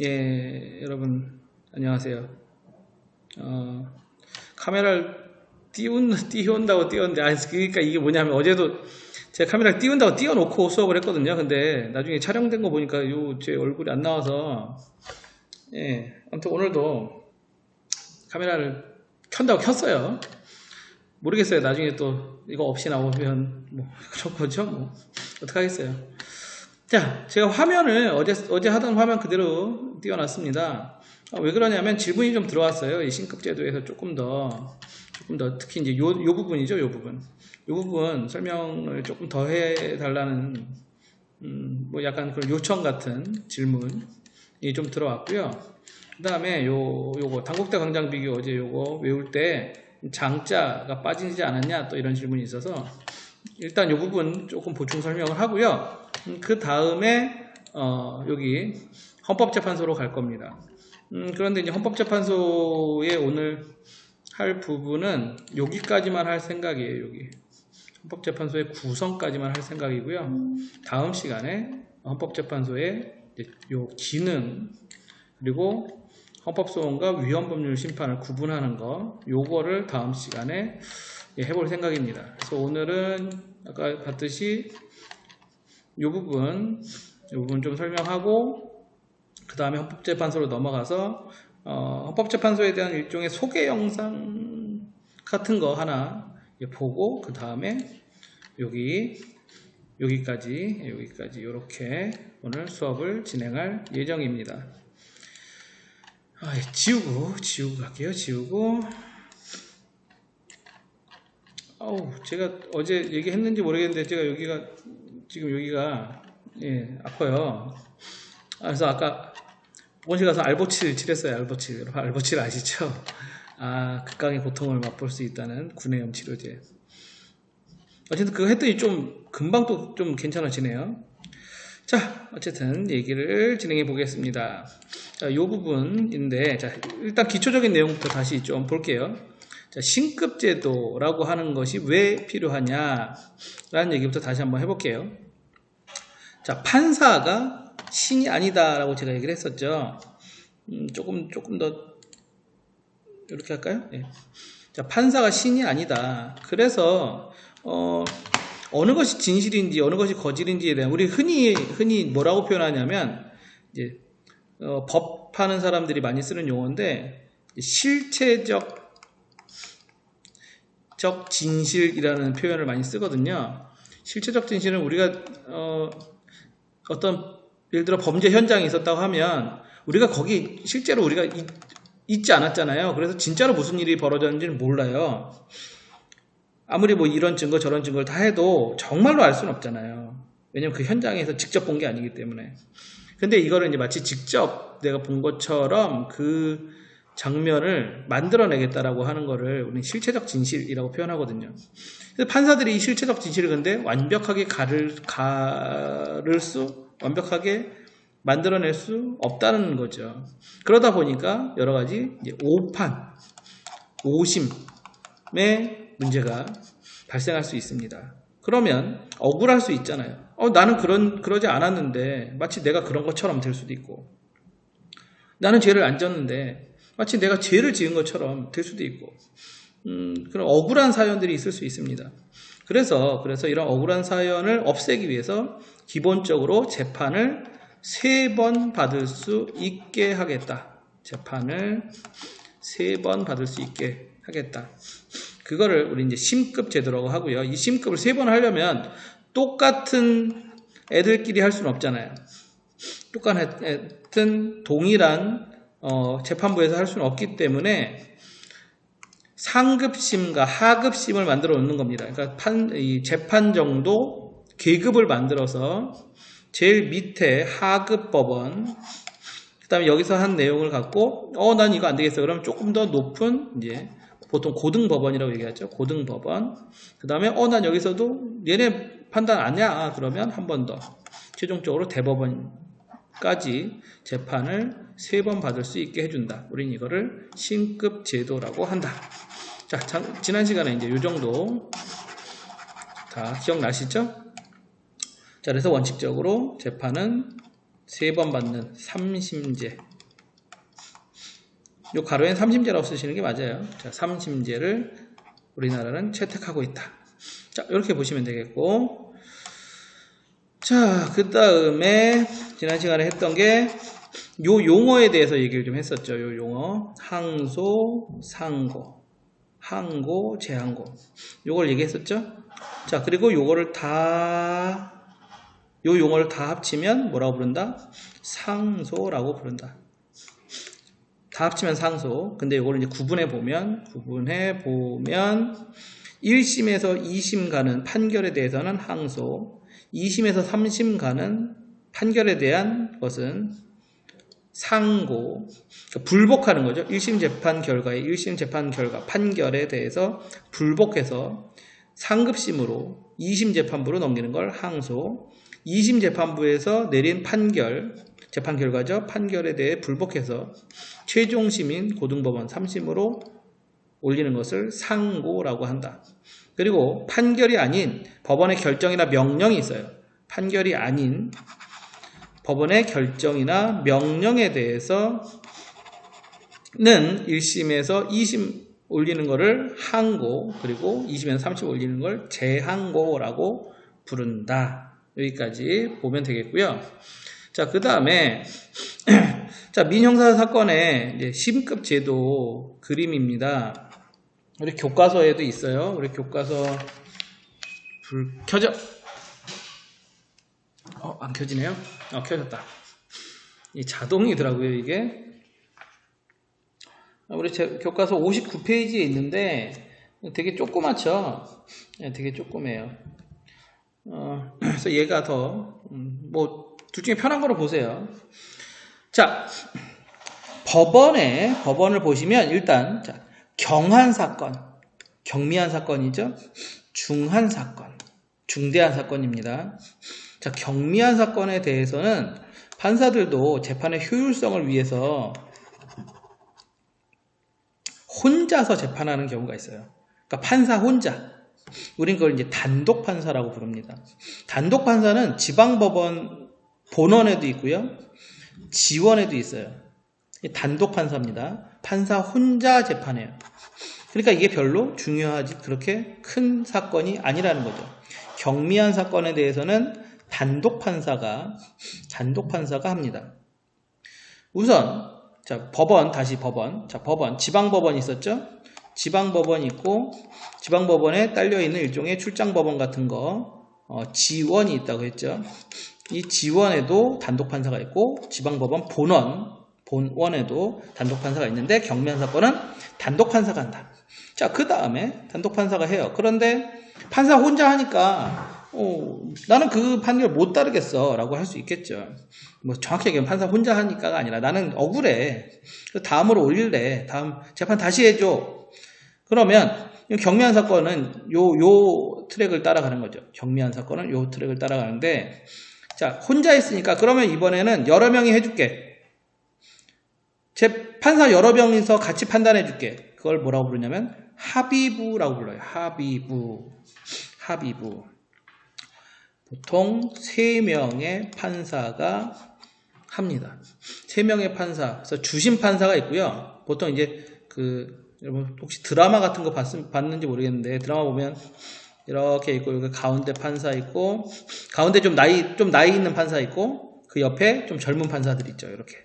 예, 여러분 안녕하세요. 카메라를 띄운다고 띄웠는데, 그러니까 이게 뭐냐면 어제도 제가 카메라를 띄운다고 띄워놓고 수업을 했거든요. 근데 나중에 촬영된 거 보니까 제 얼굴이 안 나와서, 예, 아무튼 오늘도 카메라를 켠다고 켰어요. 모르겠어요. 나중에 또 이거 없이 나오면 뭐 그런 거죠. 뭐 어떡하겠어요. 자, 제가 화면을 어제 하던 화면 그대로 띄워놨습니다. 왜 그러냐면 질문이 좀 들어왔어요. 이 신급제도에서 조금 더 특히 이제 요 부분이죠. 요 부분 설명을 조금 더 해달라는 뭐 약간 그런 요청 같은 질문이 좀 들어왔고요. 그 다음에 요거 단국대 강장 비교 어제 요거 외울 때 장자가 빠지지 않았냐 또 이런 질문이 있어서 일단 요 부분 조금 보충 설명을 하고요. 그 다음에 여기 헌법재판소로 갈 겁니다. 그런데 이제 헌법재판소에 오늘 할 부분은 여기까지만 할 생각이에요. 여기 헌법재판소의 구성까지만 할 생각이고요. 다음 시간에 헌법재판소의 요 기능 그리고 헌법소원과 위헌법률 심판을 구분하는 거 요거를 다음 시간에 해볼 생각입니다. 그래서 오늘은 아까 봤듯이 이 부분 좀 설명하고 그 다음에 헌법재판소로 넘어가서 헌법재판소에 대한 일종의 소개 영상 같은 거 하나 보고 그 다음에 여기까지 이렇게 오늘 수업을 진행할 예정입니다. 지우고 갈게요. 제가 어제 얘기했는지 모르겠는데 제가 여기가 예, 아파요. 그래서 아까 보건실 가서 알보칠 칠했어요. 알보칠 아시죠? 극강의 고통을 맛볼 수 있다는 구내염 치료제. 어쨌든 그거 했더니 좀 금방 또 좀 괜찮아지네요. 자, 어쨌든 얘기를 진행해 보겠습니다. 자, 요 부분인데, 자, 일단 기초적인 내용부터 다시 좀 볼게요. 자, 신급제도라고 하는 것이 왜 필요하냐라는 얘기부터 다시 한번 해볼게요. 자, 판사가 신이 아니다라고 제가 얘기를 했었죠. 조금 더 이렇게 할까요? 네. 자, 판사가 신이 아니다. 그래서 어느 것이 진실인지 어느 것이 거짓인지에 대한 우리 흔히 뭐라고 표현하냐면 이제 법하는 사람들이 많이 쓰는 용어인데 실체적 진실이라는 표현을 많이 쓰거든요. 실체적 진실은 우리가 어떤 예를 들어 범죄 현장에 있었다고 하면 우리가 거기 실제로 우리가 있지 않았잖아요. 그래서 진짜로 무슨 일이 벌어졌는지는 몰라요. 아무리 뭐 이런 증거 저런 증거를 다 해도 정말로 알 수는 없잖아요. 왜냐면 그 현장에서 직접 본 게 아니기 때문에. 근데 이거를 이제 마치 직접 내가 본 것처럼 그 장면을 만들어내겠다라고 하는 거를 우리는 실체적 진실이라고 표현하거든요. 그래서 판사들이 이 실체적 진실을 근데 완벽하게 완벽하게 만들어낼 수 없다는 거죠. 그러다 보니까 여러 가지 오심의 문제가 발생할 수 있습니다. 그러면 억울할 수 있잖아요. 나는 그러지 않았는데 마치 내가 그런 것처럼 될 수도 있고, 나는 죄를 안 졌는데 마치 내가 죄를 지은 것처럼 될 수도 있고, 그런 억울한 사연들이 있을 수 있습니다. 그래서 이런 억울한 사연을 없애기 위해서 기본적으로 재판을 3번 받을 수 있게 하겠다. 재판을 3번 받을 수 있게 하겠다. 그거를 우리 이제 심급 제도라고 하고요. 이 심급을 3번 하려면 똑같은 애들끼리 할 수는 없잖아요. 똑같은 동일한 재판부에서 할 수는 없기 때문에 상급심과 하급심을 만들어 놓는 겁니다. 그러니까 이 재판정도 계급을 만들어서 제일 밑에 하급 법원, 그 다음에 여기서 한 내용을 갖고 난 이거 안 되겠어. 그러면 조금 더 높은 이제 보통 고등법원이라고 얘기하죠. 고등법원. 그 다음에 난 여기서도 얘네 판단 아니야. 그러면 한 번 더 최종적으로 대법원까지 재판을 3번 받을 수 있게 해준다. 우린 이거를 신급 제도라고 한다. 자, 지난 시간에 이제 이 정도 다 기억나시죠? 자, 그래서 원칙적으로 재판은 3번 받는 3심제. 요 가로엔 3심제라고 쓰시는 게 맞아요. 자, 3심제를 우리나라는 채택하고 있다. 자, 이렇게 보시면 되겠고. 자, 그 다음에 지난 시간에 했던 게 요 용어에 대해서 얘기를 좀 했었죠. 요 용어. 항소, 상고, 항고, 제항고. 요걸 얘기했었죠. 자, 그리고 요거를 요 용어를 다 합치면 뭐라고 부른다? 상소라고 부른다. 다 합치면 상소. 근데 요거를 이제 구분해 보면 1심에서 2심 가는 판결에 대해서는 항소, 2심에서 3심 가는 판결에 대한 것은 상고, 그러니까 불복하는 거죠. 1심 재판 결과에 1심 재판 결과 판결에 대해서 불복해서 상급심으로 2심 재판부로 넘기는 걸 항소, 2심 재판부에서 내린 판결, 재판 결과죠. 판결에 대해 불복해서 최종심인 고등법원 3심으로 올리는 것을 상고라고 한다. 그리고 판결이 아닌 법원의 결정이나 명령이 있어요. 판결이 아닌 법원의 결정이나 명령에 대해서는 1심에서 2심 올리는 것을 항고, 그리고 2심에서 3심 올리는 걸 제항고라고 부른다. 여기까지 보면 되겠고요. 자, 그 다음에 자, 민형사 사건의 이제 심급 제도 그림입니다. 우리 교과서에도 있어요. 우리 교과서 불 켜져. 안 켜지네요. 켜졌다. 이 자동이더라고요, 이게. 우리 교과서 59페이지에 있는데 되게 조그맣죠? 되게 조그매요. 그래서 얘가 더, 둘 중에 편한 거로 보세요. 자, 법원을 보시면 일단, 자, 경한 사건, 경미한 사건이죠? 중한 사건, 중대한 사건입니다. 자, 경미한 사건에 대해서는 판사들도 재판의 효율성을 위해서 혼자서 재판하는 경우가 있어요. 그러니까 판사 혼자. 우린 그걸 이제 단독 판사라고 부릅니다. 단독 판사는 지방법원 본원에도 있고요. 지원에도 있어요. 단독 판사입니다. 판사 혼자 재판해요. 그러니까 이게 별로 중요하지 그렇게 큰 사건이 아니라는 거죠. 경미한 사건에 대해서는 단독 판사가 합니다. 우선 자, 다시 법원. 자, 지방법원 있었죠? 지방법원이 있고 지방법원에 딸려있는 일종의 출장법원 같은 거 지원이 있다고 했죠. 이 지원에도 단독 판사가 있고 지방법원 본원에도 단독 판사가 있는데 경미한 사건은 단독 판사가 한다. 자, 그 다음에 단독 판사가 해요. 그런데 판사 혼자 하니까 나는 그 판결 못 따르겠어 라고 할 수 있겠죠. 뭐 정확히 얘기하면 판사 혼자 하니까가 아니라 나는 억울해. 다음으로 올릴래. 다음 재판 다시 해줘. 그러면 경미한 사건은 요 트랙을 따라가는 거죠. 경미한 사건은 요 트랙을 따라가는데 자, 혼자 했으니까 그러면 이번에는 여러 명이 해줄게. 판사 여러 명이서 같이 판단해 줄게. 그걸 뭐라고 부르냐면 합의부라고 불러요. 합의부. 보통 3명의 판사가 합니다. 3명의 판사. 그래서 주심 판사가 있고요. 보통 이제 여러분 혹시 드라마 같은 거 봤는지 모르겠는데 드라마 보면 이렇게 있고 여기 가운데 판사 있고 가운데 좀 나이 있는 판사 있고 그 옆에 좀 젊은 판사들 있죠. 이렇게.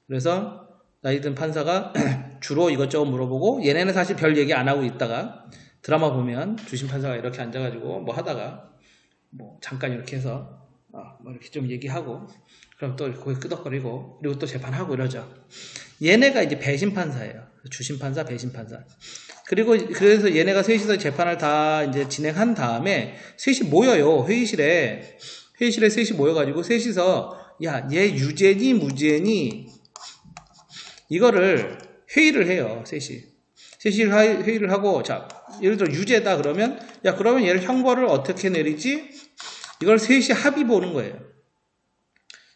그래서 나이 든 판사가 주로 이것저것 물어보고 얘네는 사실 별 얘기 안 하고 있다가 드라마 보면 주심 판사가 이렇게 앉아가지고 뭐 하다가 뭐 잠깐 이렇게 해서 뭐 이렇게 좀 얘기하고 그럼 또 거기 끄덕거리고 그리고 또 재판하고 이러죠. 얘네가 이제 배심 판사예요. 주심 판사, 배심 판사. 그래서 얘네가 셋이서 재판을 다 이제 진행한 다음에 셋이 모여요. 회의실에 셋이 모여가지고 셋이서 야, 얘 유죄니 무죄니 이거를 회의를 해요. 셋이 회의를 하고 자, 예를 들어 유죄다 그러면 그러면 얘를 형벌을 어떻게 내리지? 이걸 셋이 합의 보는 거예요.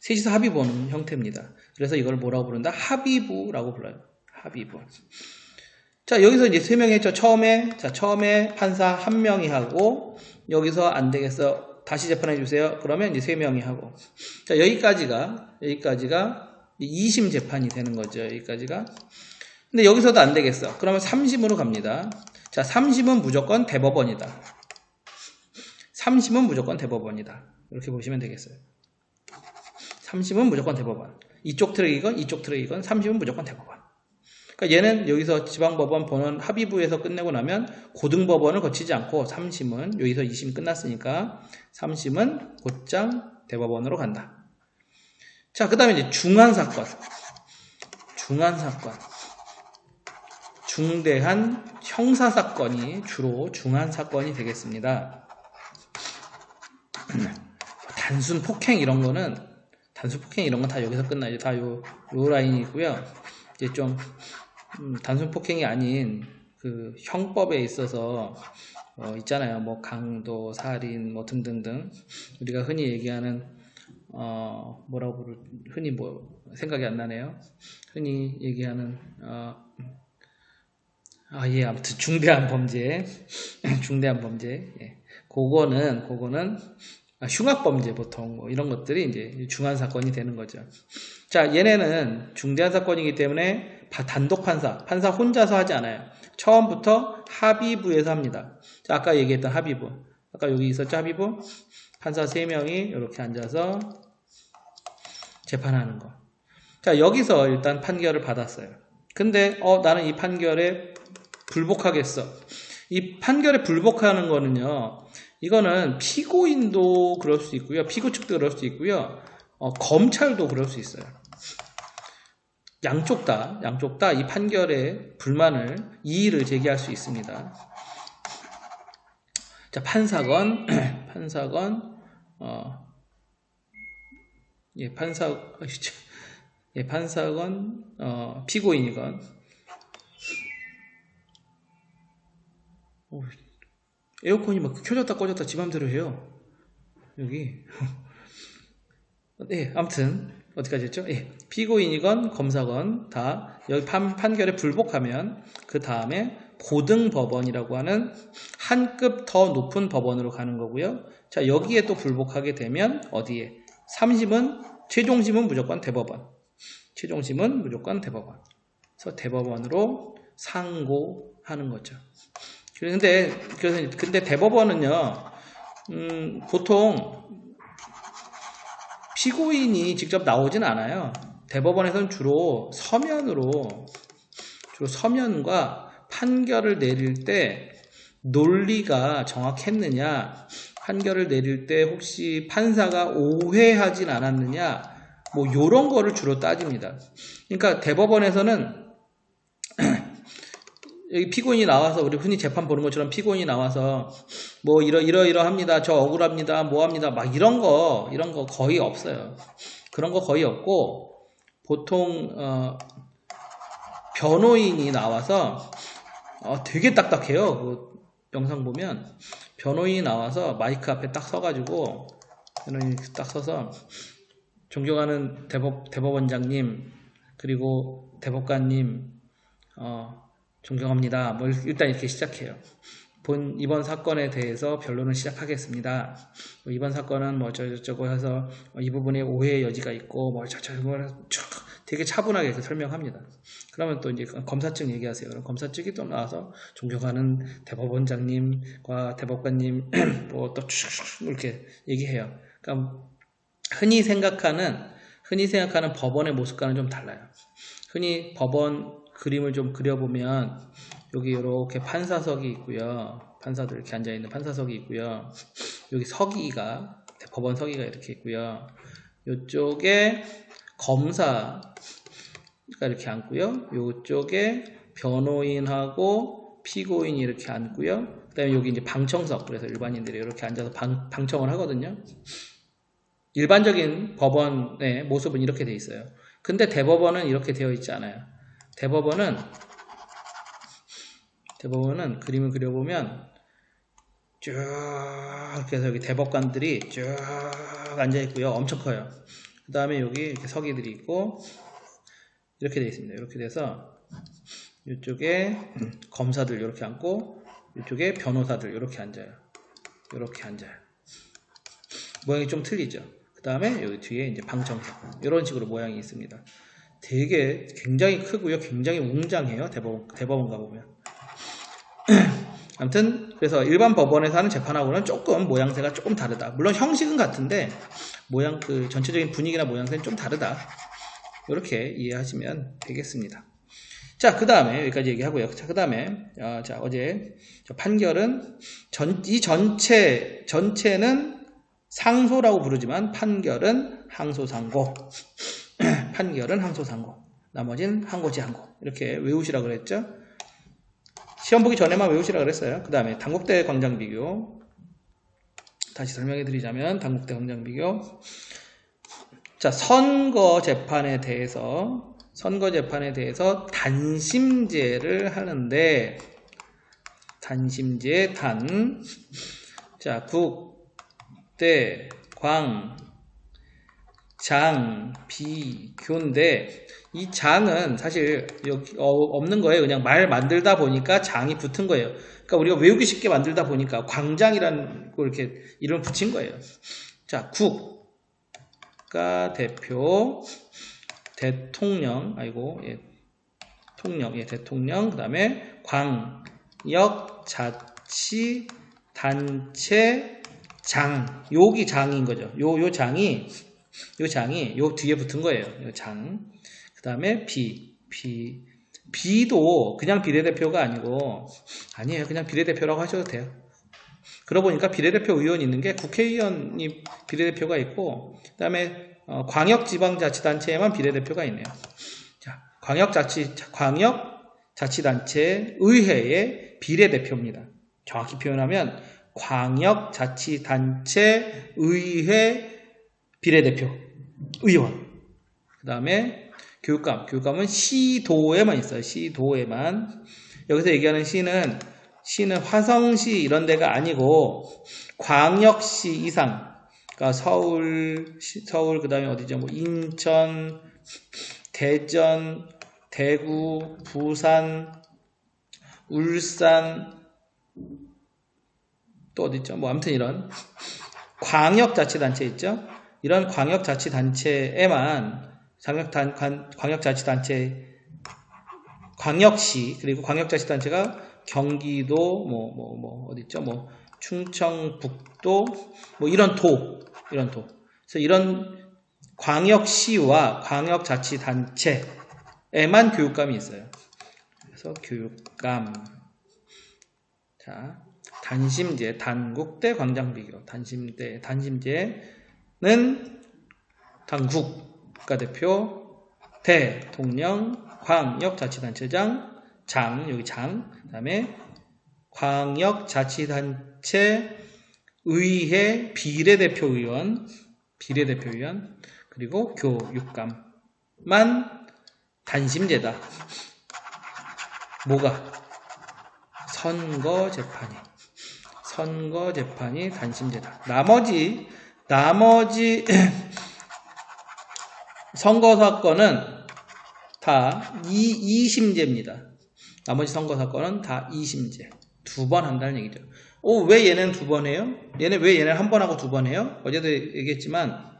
셋이서 합의 보는 형태입니다. 그래서 이걸 뭐라고 부른다? 합의부라고 불러요. 합의부. 자, 여기서 이제 3명이 했죠. 처음에 판사 1명이 하고 여기서 안 되겠어. 다시 재판해 주세요. 그러면 이제 3명이 하고. 자, 여기까지가 2심 재판이 되는 거죠. 여기까지가. 근데 여기서도 안 되겠어. 그러면 3심으로 갑니다. 자, 3심은 무조건 대법원이다. 3심은 무조건 대법원이다. 이렇게 보시면 되겠어요. 3심은 무조건 대법원. 이쪽 트랙이건 이쪽 트랙이건 3심은 무조건 대법원. 그러니까 얘는 여기서 지방법원 본원 합의부에서 끝내고 나면 고등법원을 거치지 않고 3심은 여기서 2심 끝났으니까 3심은 곧장 대법원으로 간다. 자, 그 다음에 이제 중한사건. 중대한 형사사건이 주로 중한사건이 되겠습니다. 단순 폭행 이런 건 다 여기서 끝나요. 다 요 라인이고요. 이제 좀 단순 폭행이 아닌 그 형법에 있어서 있잖아요. 뭐 강도, 살인, 뭐 등등등 우리가 흔히 얘기하는 흔히 뭐 생각이 안 나네요. 흔히 얘기하는 아무튼 중대한 범죄, 예. 그거는 흉악범죄 보통 뭐 이런 것들이 이제 중한 사건이 되는 거죠. 자, 얘네는 중대한 사건이기 때문에 단독 판사 혼자서 하지 않아요. 처음부터 합의부에서 합니다. 자, 아까 얘기했던 합의부. 아까 여기 있었죠, 합의부? 판사 3명이 이렇게 앉아서 재판하는 거. 자, 여기서 일단 판결을 받았어요. 근데 나는 이 판결에 불복하겠어. 이 판결에 불복하는 거는요, 이거는 피고인도 그럴 수 있고요, 피고 측도 그럴 수 있고요, 검찰도 그럴 수 있어요. 양쪽 다 이 판결에 불만을, 이의를 제기할 수 있습니다. 자, 판사건, 판사건, 피고인이건, 에어컨이 막 켜졌다 꺼졌다 지 맘대로 해요. 여기. 네, 아무튼 어디까지 했죠? 예, 피고인이건 검사건 다 여기 판결에 불복하면 그 다음에 고등법원이라고 하는 한 급 더 높은 법원으로 가는 거고요. 자, 여기에 또 불복하게 되면 어디에? 3심은 최종심은 무조건 대법원. 그래서 대법원으로 상고하는 거죠. 근데 대법원은요, 보통 피고인이 직접 나오진 않아요. 대법원에서는 주로 서면과 판결을 내릴 때 논리가 정확했느냐, 판결을 내릴 때 혹시 판사가 오해하진 않았느냐, 뭐 요런 거를 주로 따집니다. 그러니까 대법원에서는 여기 피고인이 나와서, 우리 흔히 재판 보는 것처럼 피고인이 나와서 뭐 이러합니다, 저 억울합니다, 뭐합니다, 막 이런 거 거의 없어요. 그런 거 거의 없고, 보통 변호인이 나와서 되게 딱딱해요. 그 영상 보면 변호인이 나와서 마이크 앞에 딱 서가지고, 변호인이 딱 서서 존경하는 대법원장님, 그리고 대법관님, 존경합니다. 뭐 일단 이렇게 시작해요. 이번 사건에 대해서 변론을 시작하겠습니다. 이번 사건은 뭐 저쩌고 해서 이 부분에 오해의 여지가 있고 뭐 되게 차분하게 설명합니다. 그러면 또 이제 검사 측 얘기하세요. 그럼 검사 측이 또 나와서 존경하는 대법원장님과 대법관님 뭐 또 이렇게 얘기해요. 그러니까 흔히 생각하는 법원의 모습과는 좀 달라요. 흔히 법원 그림을 좀 그려보면 여기 이렇게 판사석이 있고요. 판사들 이렇게 앉아있는 판사석이 있고요. 여기 법원 서기가 이렇게 있고요. 이쪽에 검사가 이렇게 앉고요. 이쪽에 변호인하고 피고인이 이렇게 앉고요. 그 다음에 여기 이제 방청석, 그래서 일반인들이 이렇게 앉아서 방청을 하거든요. 일반적인 법원의 모습은 이렇게 돼 있어요. 근데 대법원은 이렇게 되어 있지 않아요. 대법원은 그림을 그려보면 쭉 그래서 여기 대법관들이 쭉 앉아 있고요. 엄청 커요. 그 다음에 여기 이렇게 서기들이 있고 이렇게 되어 있습니다. 이렇게 돼서 이쪽에 검사들 이렇게 앉고 이쪽에 변호사들 이렇게 앉아요. 모양이 좀 틀리죠. 그 다음에 여기 뒤에 이제 방청석 이런 식으로 모양이 있습니다. 되게 굉장히 크고요, 굉장히 웅장해요. 대법원 가보면. 아무튼 그래서 일반 법원에서 하는 재판하고는 조금 모양새가 조금 다르다. 물론 형식은 같은데 모양 그 전체적인 분위기나 모양새는 좀 다르다. 이렇게 이해하시면 되겠습니다. 자, 그 다음에 여기까지 얘기하고요. 자, 그 다음에 자, 어제 판결은 이 전체는 상소라고 부르지만 판결은 항소상고. 판결은 항소상고. 나머지는 항고지항고. 이렇게 외우시라 그랬죠. 시험 보기 전에만 외우시라 그랬어요. 그 다음에 단국대 광장 비교. 다시 설명해 드리자면 단국대 광장 비교. 자, 선거 재판에 대해서 단심제를 하는데, 단심제 단. 자, 국, 대, 광, 장, 비, 교인데, 이 장은 사실 여기 없는 거예요. 그냥 말 만들다 보니까 장이 붙은 거예요. 그러니까 우리가 외우기 쉽게 만들다 보니까 광장이라는 거 이렇게 이름 붙인 거예요. 자, 국가 대표, 대통령, 대통령, 그 다음에 광역자치단체장, 여기 장인 거죠. 요 장이 요 뒤에 붙은 거예요. 요 장. 그 다음에 비도 그냥 비례대표가 아니에요. 그냥 비례대표라고 하셔도 돼요. 그러고 보니까 비례대표 의원이 있는 게 국회의원이 비례대표가 있고, 그 다음에 광역지방자치단체에만 비례대표가 있네요. 자, 광역자치단체 의회의 비례대표입니다. 정확히 표현하면 광역자치단체 의회 비례대표 의원. 그 다음에 교육감은 시도에만 있어요. 시도에만. 여기서 얘기하는 시는 화성시 이런 데가 아니고 광역시 이상. 그러니까 서울 그 다음에 어디죠? 뭐 인천, 대전, 대구, 부산, 울산, 또 어디죠? 뭐 아무튼 이런 광역자치단체 있죠? 이런 광역자치단체에만 광역시, 그리고 광역자치단체가 경기도, 어디있죠? 충청북도, 이런 도. 그래서 이런 광역시와 광역자치단체에만 교육감이 있어요. 그래서 교육감. 자, 단심제, 단국대 광장비교. 단심제는 단국 국가대표, 대통령, 광역자치단체장, 여기 장, 그 다음에 광역자치단체 의회 비례대표의원, 그리고 교육감만 단심제다. 뭐가? 선거재판이 단심제다. 나머지 선거사건은 다 2심제입니다. 나머지 선거사건은 다 2심제. 2번 한다는 얘기죠. 왜 얘는 2번 해요? 왜 얘는 한 번 하고 2번 해요? 어제도 얘기했지만,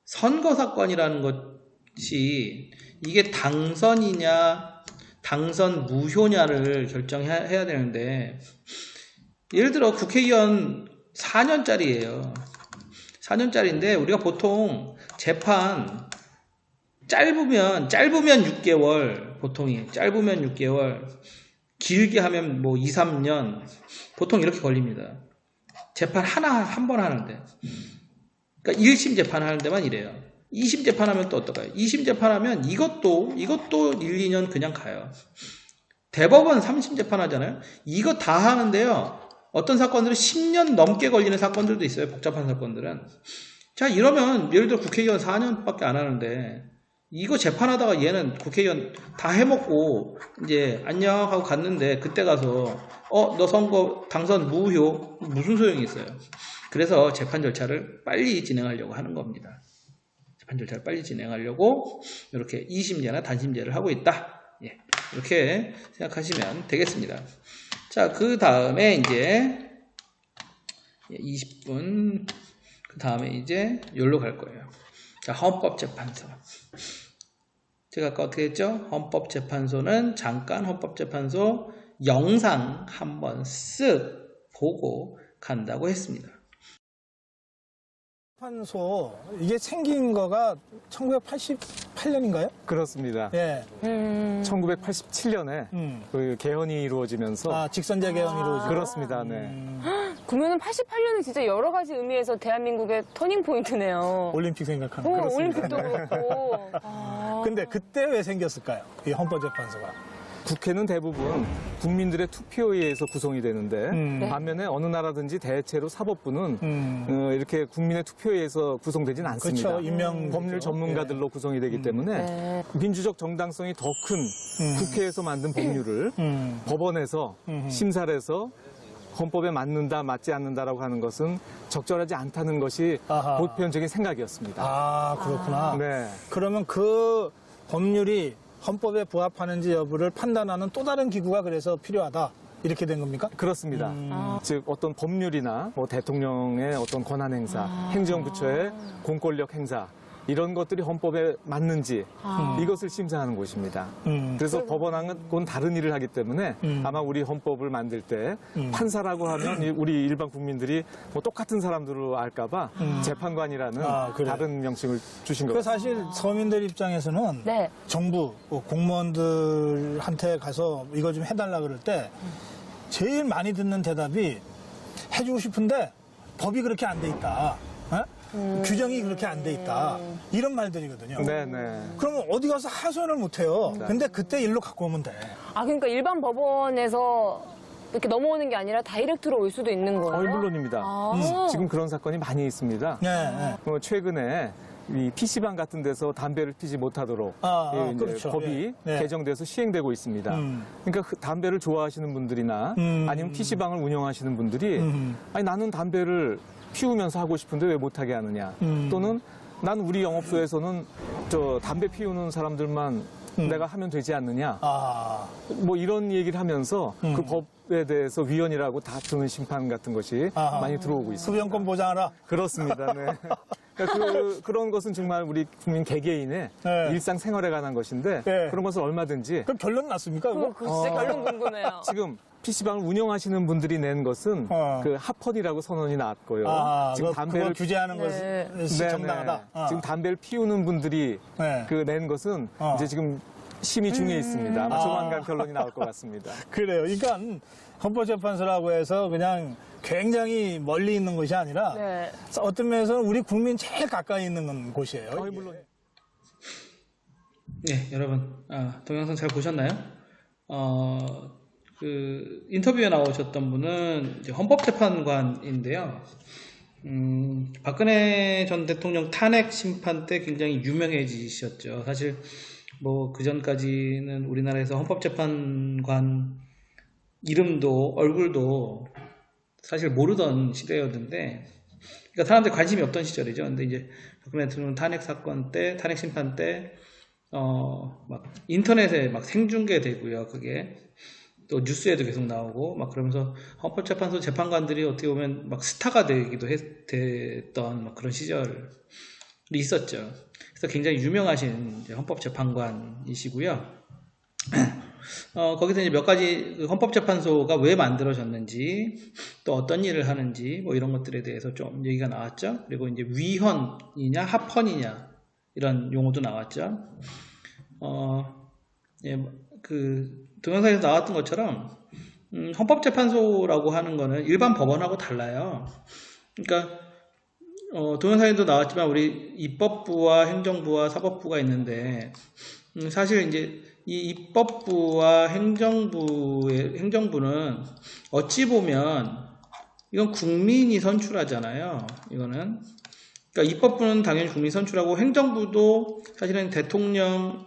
선거사건이라는 것이 이게 당선이냐, 당선 무효냐를 결정해야 되는데, 예를 들어 국회의원 4년짜리예요. 4년짜리인데 우리가 보통 재판 짧으면 6개월, 보통이 짧으면 6개월, 길게 하면 2, 3년 보통 이렇게 걸립니다. 재판 한 번 하는데. 그러니까 1심 재판하는 데만 이래요. 2심 재판하면 또 어떨까요? 2심 재판하면 이것도 1, 2년 그냥 가요. 대법원 3심 재판하잖아요. 이거 다 하는데요. 어떤 사건들은 10년 넘게 걸리는 사건들도 있어요. 복잡한 사건들은. 자, 이러면 예를 들어 국회의원 4년밖에 안 하는데 이거 재판하다가 얘는 국회의원 다 해먹고 이제 안녕 하고 갔는데, 그때 가서 너 선거 당선 무효, 무슨 소용이 있어요. 그래서 재판 절차를 빨리 진행하려고 하는 겁니다. 재판 절차를 빨리 진행하려고 이렇게 2심제나 단심제를 하고 있다. 이렇게 생각하시면 되겠습니다. 자, 그 다음에 이제 20분, 그 그 다음에 이제 여기로 갈 거예요. 자, 헌법재판소. 제가 아까 어떻게 했죠? 헌법재판소는 잠깐 헌법재판소 영상 한번 쓱 보고 간다고 했습니다. 재판소 이게 생긴 거가 1988년인가요? 그렇습니다. 예. 1987년에 그 개헌이 이루어지면서 직선제 개헌이 이루어지고. 그렇습니다. 네. 그러면 88년은 진짜 여러 가지 의미에서 대한민국의 터닝 포인트네요. 올림픽 생각하는 거. 올림픽도 그렇고. 근데 그때 왜 생겼을까요? 이 헌법재판소가. 국회는 대부분 국민들의 투표에 의해서 구성이 되는데 네. 반면에 어느 나라든지 대체로 사법부는 이렇게 국민의 투표에 의해서 구성되진 않습니다. 그렇죠. 임명 법률 전문가들로 구성이 되기 때문에 네. 민주적 정당성이 더 큰 국회에서 만든 법률을 법원에서 심사를 해서 헌법에 맞는다, 맞지 않는다라고 하는 것은 적절하지 않다는 것이 아하. 보편적인 생각이었습니다. 아, 그렇구나. 네. 그러면 그 법률이 헌법에 부합하는지 여부를 판단하는 또 다른 기구가 그래서 필요하다. 이렇게 된 겁니까? 그렇습니다. 즉 어떤 법률이나 뭐 대통령의 어떤 권한 행사, 행정부처의 공권력 행사 이런 것들이 헌법에 맞는지 이것을 심사하는 곳입니다. 그래서 법원하고는 다른 일을 하기 때문에 아마 우리 헌법을 만들 때 판사라고 하면 우리 일반 국민들이 뭐 똑같은 사람들로 알까봐 재판관이라는 그래요? 다른 명칭을 주신 그 거예요. 사실 서민들 입장에서는 네. 정부 공무원들한테 가서 이거 좀 해달라 그럴 때 제일 많이 듣는 대답이 해주고 싶은데 법이 그렇게 안 돼 있다. 규정이 그렇게 안 돼 있다. 이런 말들이거든요. 네네. 그러면 어디 가서 하소연을 못 해요. 근데 그때 일로 갖고 오면 돼. 그러니까 일반 법원에서 이렇게 넘어오는 게 아니라 다이렉트로 올 수도 있는 거예요? 물론입니다. 지금 그런 사건이 많이 있습니다. 네. 최근에 이 PC방 같은 데서 담배를 피지 못하도록 이제 그렇죠. 법이 예. 개정돼서 시행되고 있습니다. 그러니까 그 담배를 좋아하시는 분들이나 아니면 PC방을 운영하시는 분들이 아니 나는 담배를 피우면서 하고 싶은데 왜 못하게 하느냐 또는 난 우리 영업소에서는 저 담배 피우는 사람들만 내가 하면 되지 않느냐 뭐 이런 얘기를 하면서 그 법에 대해서 위헌이라고 다투는 심판 같은 것이 많이 들어오고 있습니다. 수변권 보장하라. 그렇습니다. 네. 그러니까 그런 것은 정말 우리 국민 개개인의 네. 일상생활에 관한 것인데 네. 그런 것을 얼마든지 그럼 결론 났습니까? 그거? 그거 진짜 결론 궁금해요. 지금 PC방을 운영하시는 분들이 낸 것은 그 합헌이라고 선언이 나왔고요. 지금 그거 규제하는 네. 것이 네네. 정당하다. 지금 담배를 피우는 분들이 네. 그 낸 것은 이제 지금 심의 중에 있습니다. 아마 조만간 결론이 나올 것 같습니다. 그래요. 그러니까 헌법재판소라고 해서 그냥 굉장히 멀리 있는 곳이 아니라 네. 어떤 면에서는 우리 국민 제일 가까이 있는 곳이에요. 물론. 네, 여러분, 동영상 잘 보셨나요? 그 인터뷰에 나오셨던 분은 이제 헌법재판관인데요. 박근혜 전 대통령 탄핵 심판 때 굉장히 유명해지셨죠. 사실 뭐 그 전까지는 우리나라에서 헌법재판관 이름도 얼굴도 사실 모르던 시대였는데, 그러니까 사람들이 관심이 없던 시절이죠. 근데 이제 박근혜 대통령 탄핵 사건 때, 탄핵 심판 때, 막 인터넷에 막 생중계되고요. 그게 또 뉴스에도 계속 나오고 막 그러면서 헌법재판소 재판관들이 어떻게 보면 막 스타가 되기도 됐던 막 그런 시절이 있었죠. 그래서 굉장히 유명하신 헌법재판관이시고요. 거기서 이제 몇 가지 헌법재판소가 왜 만들어졌는지, 또 어떤 일을 하는지, 뭐 이런 것들에 대해서 좀 얘기가 나왔죠. 그리고 이제 위헌이냐, 합헌이냐, 이런 용어도 나왔죠. 예, 그, 동영상에서 나왔던 것처럼, 헌법재판소라고 하는 거는 일반 법원하고 달라요. 그러니까, 동영상에도 나왔지만 우리 입법부와 행정부와 사법부가 있는데, 사실 이제 이 입법부와 행정부는 어찌 보면 이건 국민이 선출하잖아요. 이거는. 그러니까 입법부는 당연히 국민이 선출하고 행정부도 사실은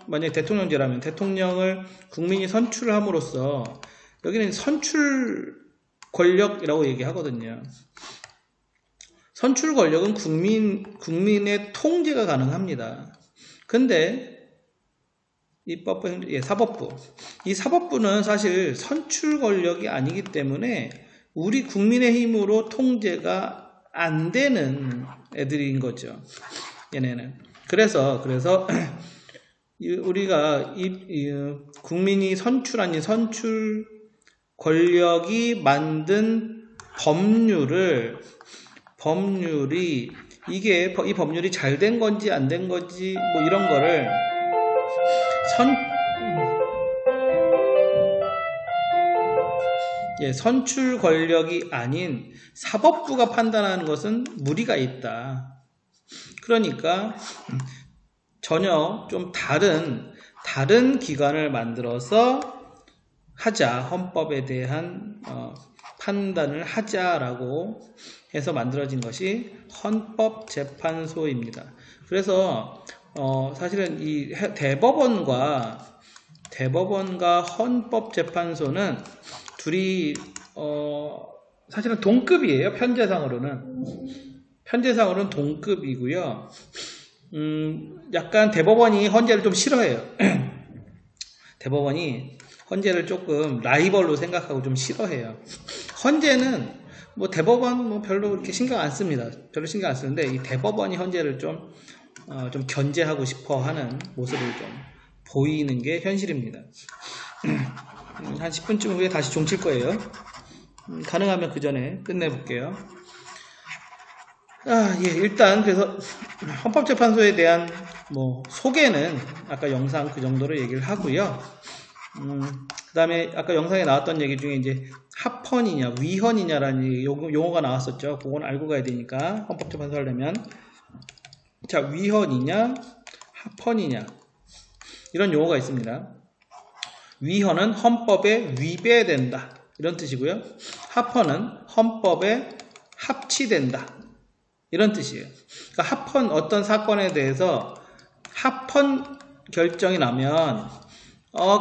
만약에 대통령제라면 대통령을 국민이 선출함으로써 여기는 선출 권력이라고 얘기하거든요. 선출 권력은 국민의 통제가 가능합니다. 근데 입법부, 사법부. 이 사법부는 사실 선출 권력이 아니기 때문에 우리 국민의 힘으로 통제가 안 되는 애들인 거죠. 얘네는. 그래서 우리가 국민이 선출한 선출 권력이 만든 법률이 이게 이 법률이 잘 된 건지 안 된 건지 뭐 이런 거를 선출 권력이 아닌 사법부가 판단하는 것은 무리가 있다. 그러니까 전혀 좀 다른 기관을 만들어서 하자. 헌법에 대한 판단을 하자라고 해서 만들어진 것이 헌법재판소입니다. 그래서 사실은 이 대법원과 헌법재판소는 둘이 사실은 동급이에요. 편제상으로는 동급이고요. 약간 대법원이 헌재를 좀 싫어해요. 대법원이 헌재를 조금 라이벌로 생각하고 좀 싫어해요. 헌재는 뭐 대법원 뭐 별로 그렇게 신경 안 씁니다. 별로 신경 안 쓰는데 이 대법원이 헌재를 좀 견제하고 싶어 하는 모습을 좀 보이는 게 현실입니다. 한 10분쯤 후에 다시 종칠 거예요. 가능하면 그 전에 끝내볼게요. 일단 그래서 헌법재판소에 대한 뭐 소개는 아까 영상 그 정도로 얘기를 하고요. 그 다음에 아까 영상에 나왔던 얘기 중에 이제 합헌이냐 위헌이냐라는 용어가 나왔었죠. 그건 알고 가야 되니까 헌법재판소 하려면 자 위헌이냐 합헌이냐 이런 용어가 있습니다. 위헌은 헌법에 위배된다 이런 뜻이고요. 합헌은 헌법에 합치된다 이런 뜻이에요. 그러니까 합헌 어떤 사건에 대해서 합헌 결정이 나면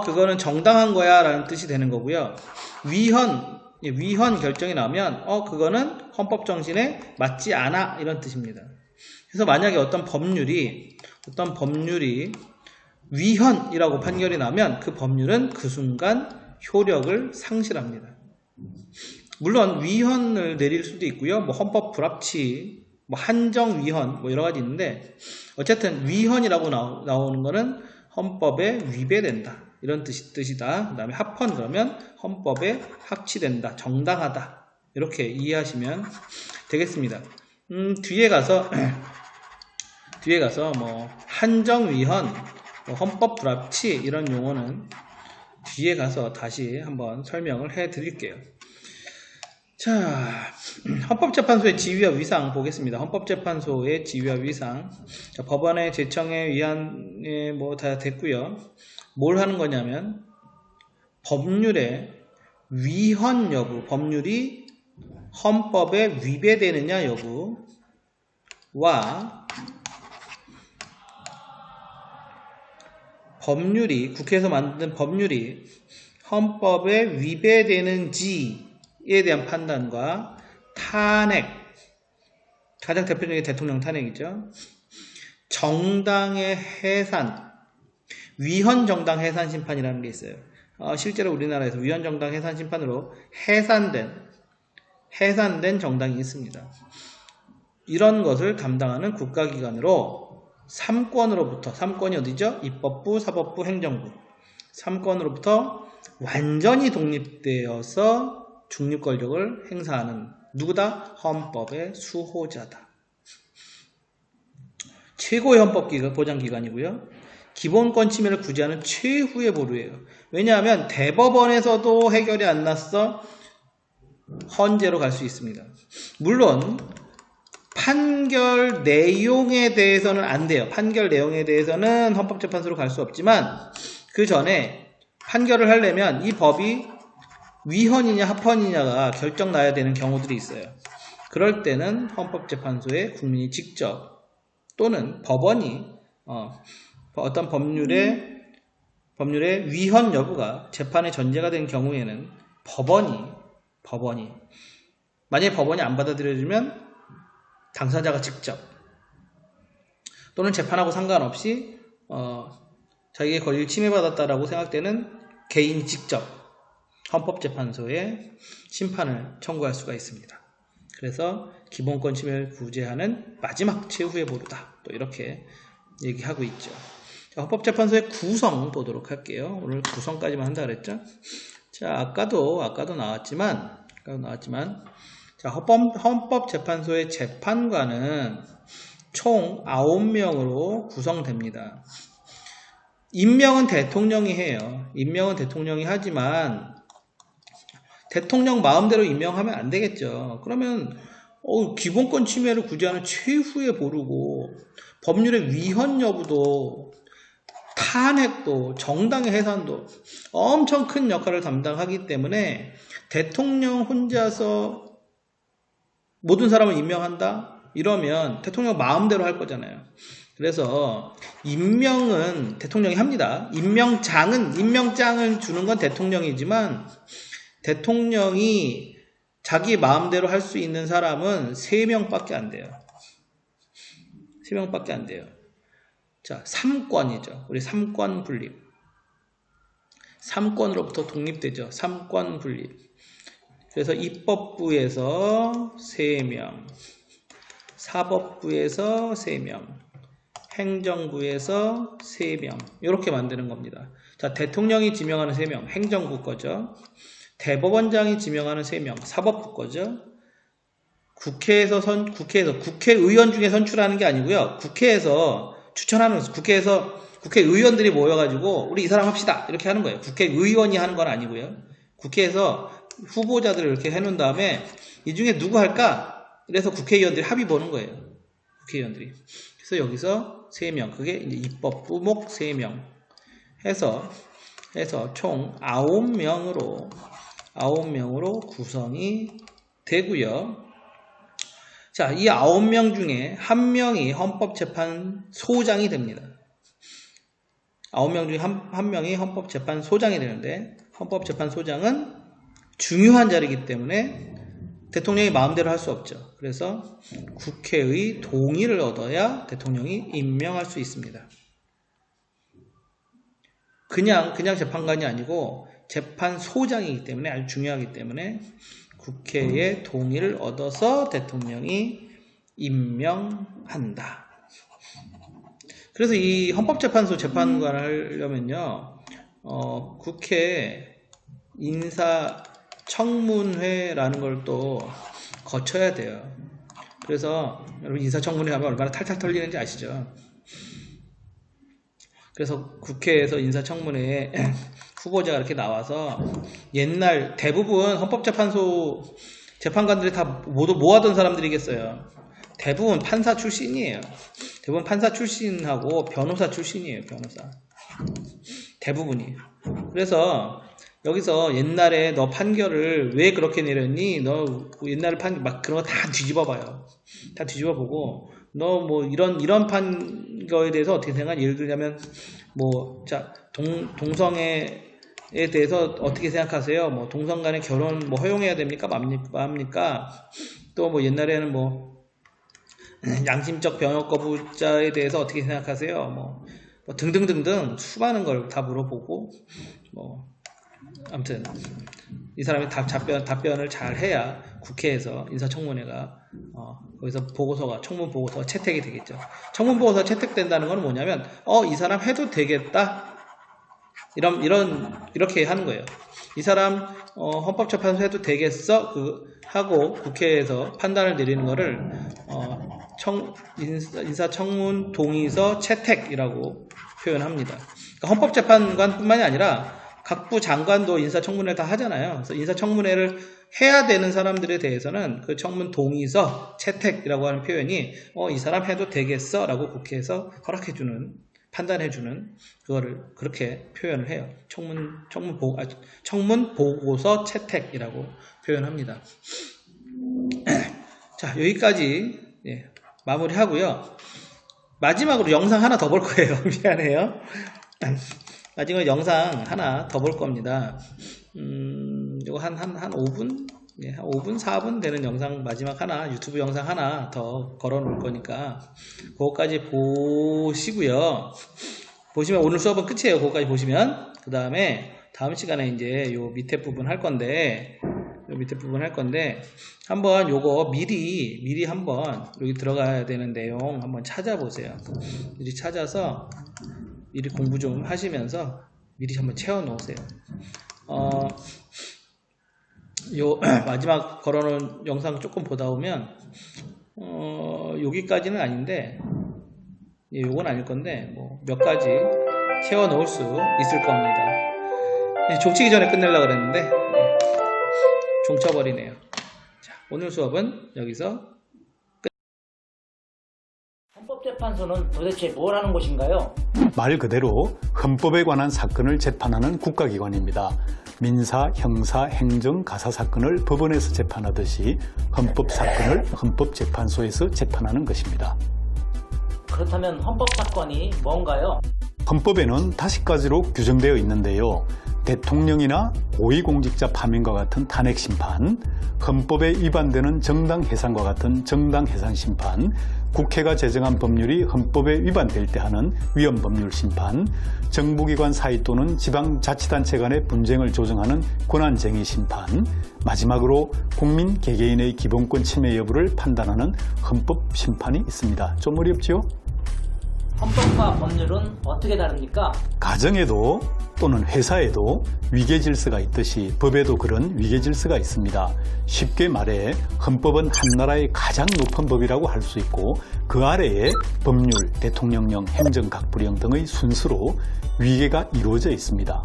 그거는 정당한 거야 라는 뜻이 되는 거고요. 위헌 결정이 나면 그거는 헌법 정신에 맞지 않아 이런 뜻입니다. 그래서 만약에 어떤 법률이 위헌이라고 판결이 나면 그 법률은 그 순간 효력을 상실합니다. 물론 위헌을 내릴 수도 있고요. 뭐 헌법 불합치, 뭐 한정 위헌 뭐 여러 가지 있는데 어쨌든 위헌이라고 나오는 거는 헌법에 위배된다 이런 뜻이다. 그 다음에 합헌 그러면 헌법에 합치된다, 정당하다 이렇게 이해하시면 되겠습니다. 뒤에 가서 뭐 한정 위헌, 헌법 불합치 이런 용어는 뒤에 가서 다시 한번 설명을 해 드릴게요. 자, 헌법재판소의 지위와 위상 보겠습니다. 헌법재판소의 지위와 위상. 자, 법원의 제청에 의한 뭐 다 됐고요. 뭘 하는 거냐면 법률의 위헌 여부, 법률이 헌법에 위배되느냐 여부와 국회에서 만든 법률이 헌법에 위배되는지에 대한 판단과 탄핵, 가장 대표적인 게 대통령 탄핵이죠. 정당의 해산, 위헌정당 해산 심판이라는 게 있어요. 실제로 우리나라에서 위헌정당 해산 심판으로 해산된 정당이 있습니다. 이런 것을 담당하는 국가기관으로 3권이 어디죠? 입법부, 사법부, 행정부. 3권으로부터 완전히 독립되어서 중립 권력을 행사하는 누구다? 헌법의 수호자다. 최고의 헌법 보장기관이고요. 기본권 침해를 구제하는 최후의 보루예요. 왜냐하면 대법원에서도 해결이 안 났어 헌재로 갈 수 있습니다. 물론 판결 내용에 대해서는 안 돼요. 판결 내용에 대해서는 헌법재판소로 갈 수 없지만 그 전에 판결을 하려면 이 법이 위헌이냐 합헌이냐가 결정 나야 되는 경우들이 있어요. 그럴 때는 헌법재판소에 국민이 직접 또는 법원이 어떤 법률의 위헌 여부가 재판의 전제가 된 경우에는 법원이 만약에 법원이 안 받아들여주면 당사자가 직접 또는 재판하고 상관없이 자기의 권리를 침해받았다라고 생각되는 개인이 직접 헌법재판소에 심판을 청구할 수가 있습니다. 그래서 기본권 침해를 구제하는 마지막 최후의 보루다. 또 이렇게 얘기하고 있죠. 자, 헌법재판소의 구성 보도록 할게요. 오늘 구성까지만 한다 그랬죠. 자, 아까도 나왔지만 자, 헌법재판소의 재판관은 총 9명으로 구성됩니다. 임명은 대통령이 해요. 임명은 대통령이 하지만 대통령 마음대로 임명하면 안 되겠죠. 그러면 기본권 침해를 구제하는 최후의 보루고 법률의 위헌 여부도 탄핵도 정당의 해산도 엄청 큰 역할을 담당하기 때문에 대통령 혼자서 모든 사람을 임명한다? 이러면 대통령 마음대로 할 거잖아요. 그래서 임명은 대통령이 합니다. 임명장을 주는 건 대통령이지만 대통령이 자기 마음대로 할 수 있는 사람은 3명밖에 안 돼요. 3명밖에 안 돼요. 자, 3권이죠. 우리 3권 분립. 3권으로부터 독립되죠. 3권 분립. 그래서 입법부에서 3명, 사법부에서 3명, 행정부에서 3명 이렇게 만드는 겁니다. 자, 대통령이 지명하는 3명, 행정부 거죠. 대법원장이 지명하는 3명, 사법부 거죠. 국회에서 국회의원 중에 선출하는 게 아니고요. 국회에서 추천하는, 국회의원들이 모여가지고 우리 이 사람 합시다 이렇게 하는 거예요. 국회의원이 하는 건 아니고요. 국회에서 후보자들을 이렇게 해놓은 다음에 이 중에 누구 할까? 그래서 국회의원들이 합의 보는 거예요. 국회의원들이. 그래서 여기서 3명, 그게 이제 입법부목 3명 해서 총 9명으로 구성이 되고요. 자, 이 9명 중에 1명이 헌법재판소장이 됩니다. 9명 중에 1명이 헌법재판소장이 되는데 헌법재판소장은 중요한 자리이기 때문에 대통령이 마음대로 할 수 없죠. 그래서 국회의 동의를 얻어야 대통령이 임명할 수 있습니다. 그냥 재판관이 아니고 재판소장이기 때문에 아주 중요하기 때문에 국회의 동의를 얻어서 대통령이 임명한다. 그래서 이 헌법재판소 재판관을 하려면요, 국회 인사청문회라는 걸 또 거쳐야 돼요. 그래서 여러분 인사청문회 하면 얼마나 탈탈 털리는지 아시죠? 그래서 국회에서 인사청문회에 후보자가 이렇게 나와서 옛날 대부분 헌법재판소 재판관들이 다 모두 뭐 하던 사람들이겠어요? 대부분 판사 출신이에요. 대부분 판사 출신하고 변호사 출신이에요. 변호사. 대부분이. 그래서 여기서 옛날에 너 판결을 왜 그렇게 내렸니? 너 옛날에 막 그런 거 다 뒤집어 봐요. 다 뒤집어 보고 너 뭐 이런 판결에 대해서 어떻게 생각하니? 예를 들자면 자 동성애에 대해서 어떻게 생각하세요? 동성 간의 결혼 허용해야 됩니까? 맙니까? 또 옛날에는 양심적 병역 거부자에 대해서 어떻게 생각하세요? 등등등등 수많은 걸 다 물어보고 아무튼 이 사람이 답변을 잘 해야 국회에서 인사청문회가 거기서 청문 보고서가 채택이 되겠죠. 청문 보고서가 채택된다는 건 뭐냐면 이 사람 해도 되겠다. 이렇게 하는 거예요. 이 사람 헌법재판소 해도 되겠어? 하고 국회에서 판단을 내리는 거를 인사청문 동의서 채택이라고 표현합니다. 그러니까 헌법재판관뿐만이 아니라 각부 장관도 인사청문회를 다 하잖아요. 그래서 인사청문회를 해야 되는 사람들에 대해서는 그 청문 동의서 채택이라고 하는 표현이 이 사람 해도 되겠어? 라고 국회에서 허락해주는, 판단해주는 그거를 그렇게 표현을 해요. 청문 보고서 채택이라고 표현합니다. 자, 여기까지 마무리하고요. 마지막으로 영상 하나 더 볼 거예요. 미안해요. 마지막에 영상 하나 더 볼 겁니다. 이거 한 5분? 한 5분, 4분 되는 영상 마지막 하나, 유튜브 영상 하나 더 걸어 놓을 거니까, 그거까지 보시고요. 보시면 오늘 수업은 끝이에요. 그거까지 보시면. 그 다음에 다음 시간에 이제 요 밑에 부분 할 건데, 요 밑에 부분 할 건데 한번 요거 미리 한번 여기 들어가야 되는 내용 한번 찾아보세요. 미리 찾아서 미리 공부 좀 하시면서 미리 한번 채워 놓으세요. 요 마지막 걸어놓은 영상 조금 보다 보면 여기까지는 아닌데 요건 아닐 건데 뭐 몇 가지 채워 놓을 수 있을 겁니다. 종치기 전에 끝내려고 그랬는데 종쳐버리네요. 자, 오늘 수업은 여기서 헌법재판소는 도대체 뭘 하는 곳인가요? 말 그대로 헌법에 관한 사건을 재판하는 국가기관입니다. 민사, 형사, 행정, 가사 사건을 법원에서 재판하듯이 헌법 사건을 헌법재판소에서 재판하는 것입니다. 그렇다면 헌법사건이 뭔가요? 헌법에는 5가지로 규정되어 있는데요. 대통령이나 고위공직자 파면과 같은 탄핵심판, 헌법에 위반되는 정당해산과 같은 정당해산심판, 국회가 제정한 법률이 헌법에 위반될 때 하는 위헌법률심판, 정부기관 사이 또는 지방자치단체 간의 분쟁을 조정하는 권한쟁의심판, 마지막으로 국민 개개인의 기본권 침해 여부를 판단하는 헌법심판이 있습니다. 좀 어렵지요? 헌법과 법률은 어떻게 다릅니까? 가정에도 또는 회사에도 위계질서가 있듯이 법에도 그런 위계질서가 있습니다. 쉽게 말해 헌법은 한 나라의 가장 높은 법이라고 할 수 있고 그 아래에 법률, 대통령령, 행정각부령 등의 순서로 위계가 이루어져 있습니다.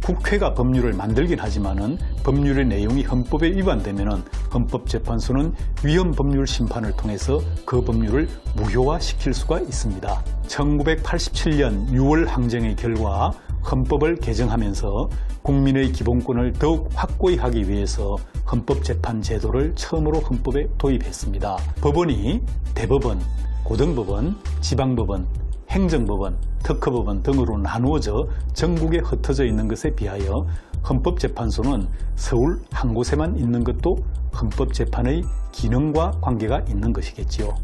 국회가 법률을 만들긴 하지만은 법률의 내용이 헌법에 위반되면은 헌법재판소는 위헌법률 심판을 통해서 그 법률을 무효화시킬 수가 있습니다. 1987년 6월 항쟁의 결과 헌법을 개정하면서 국민의 기본권을 더욱 확고히 하기 위해서 헌법재판 제도를 처음으로 헌법에 도입했습니다. 법원이 대법원, 고등법원, 지방법원, 행정법원, 특허법원 등으로 나누어져 전국에 흩어져 있는 것에 비하여 헌법재판소는 서울 한 곳에만 있는 것도 헌법재판의 기능과 관계가 있는 것이겠지요.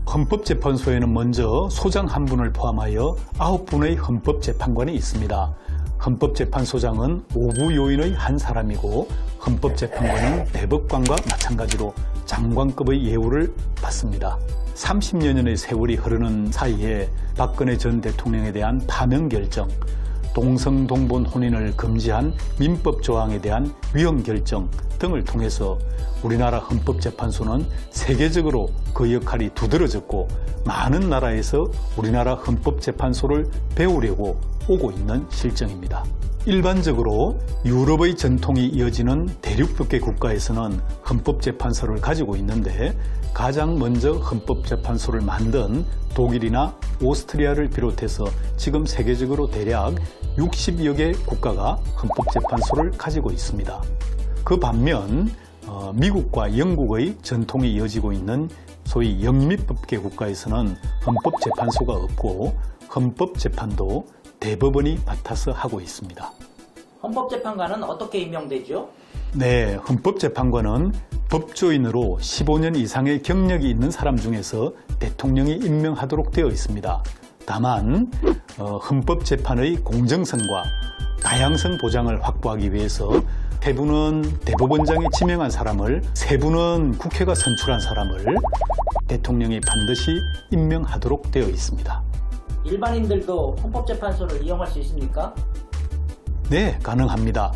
헌법재판소에는 먼저 소장 한 분을 포함하여 9분의 헌법재판관이 있습니다. 헌법재판소장은 5부 요인의 한 사람이고 헌법재판관은 대법관과 마찬가지로 장관급의 예우를 받습니다. 30여 년의 세월이 흐르는 사이에 박근혜 전 대통령에 대한 파면 결정, 동성동본 혼인을 금지한 민법 조항에 대한 위헌 결정 등을 통해서 우리나라 헌법재판소는 세계적으로 그 역할이 두드러졌고 많은 나라에서 우리나라 헌법재판소를 배우려고 오고 있는 실정입니다. 일반적으로 유럽의 전통이 이어지는 대륙벽계 국가에서는 헌법재판소를 가지고 있는데 가장 먼저 헌법재판소를 만든 독일이나 오스트리아를 비롯해서 지금 세계적으로 대략 60여 개 국가가 헌법재판소를 가지고 있습니다. 그 반면 미국과 영국의 전통이 이어지고 있는 소위 영미법계 국가에서는 헌법재판소가 없고 헌법재판도 대법원이 맡아서 하고 있습니다. 헌법재판관은 어떻게 임명되죠? 네, 헌법재판관은 법조인으로 15년 이상의 경력이 있는 사람 중에서 대통령이 임명하도록 되어 있습니다. 다만 헌법재판의 공정성과 다양성 보장을 확보하기 위해서 3분은 대법원장이 지명한 사람을, 3분은 국회가 선출한 사람을 대통령이 반드시 임명하도록 되어 있습니다. 일반인들도 헌법재판소를 이용할 수 있습니까? 네, 가능합니다.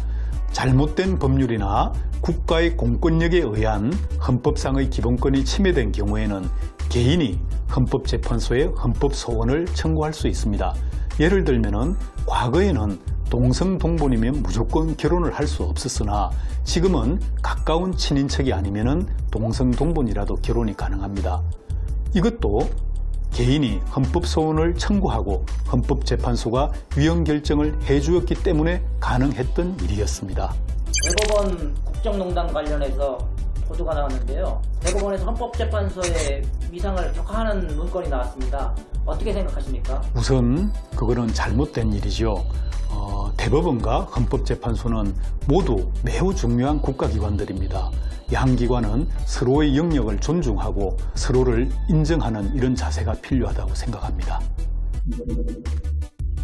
잘못된 법률이나 국가의 공권력에 의한 헌법상의 기본권이 침해된 경우에는 개인이 헌법재판소에 헌법소원을 청구할 수 있습니다. 예를 들면은 과거에는 동성동본이면 무조건 결혼을 할 수 없었으나 지금은 가까운 친인척이 아니면은 동성동본이라도 결혼이 가능합니다. 이것도 개인이 헌법소원을 청구하고 헌법재판소가 위헌 결정을 해주었기 때문에 가능했던 일이었습니다. 대법원 국정농단 관련해서 보도가 나왔는데요. 대법원에서 헌법재판소의 위상을 격하하는 문건이 나왔습니다. 어떻게 생각하십니까? 우선 그거는 잘못된 일이죠. 대법원과 헌법재판소는 모두 매우 중요한 국가기관들입니다. 양 기관은 서로의 영역을 존중하고 서로를 인정하는 이런 자세가 필요하다고 생각합니다.